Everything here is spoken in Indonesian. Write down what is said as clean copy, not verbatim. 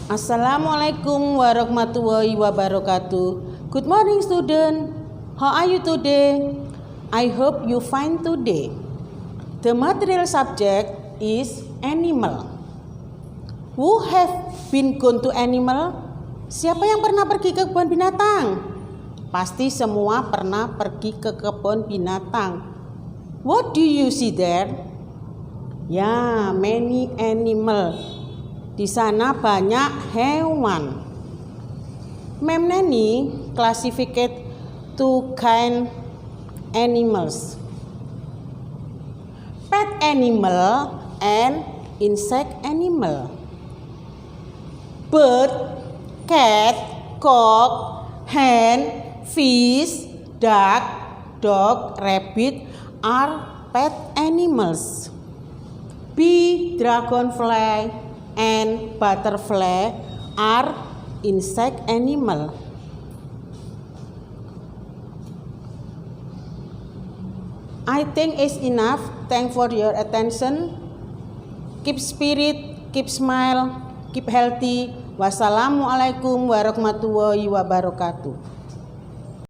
Assalamualaikum warahmatullahi wabarakatuh. Good morning student. How are you today? I hope you fine today. The material subject is animal. Who have been gone to animal? Siapa yang pernah pergi ke kebun binatang? Pasti semua pernah pergi ke kebun binatang. What do you see there? Ya, many animal. Di sana banyak hewan. Ma'am Neni classificate two kind animals. Pet animal and insect animal. Bird, cat, cock, hen, fish, duck, dog, rabbit are pet animals. Bee, dragonfly, and butterfly are insect animal. I think it's enough. Thanks for your attention. Keep spirit, keep smile, keep healthy. Wassalamualaikum warahmatullahi wabarakatuh.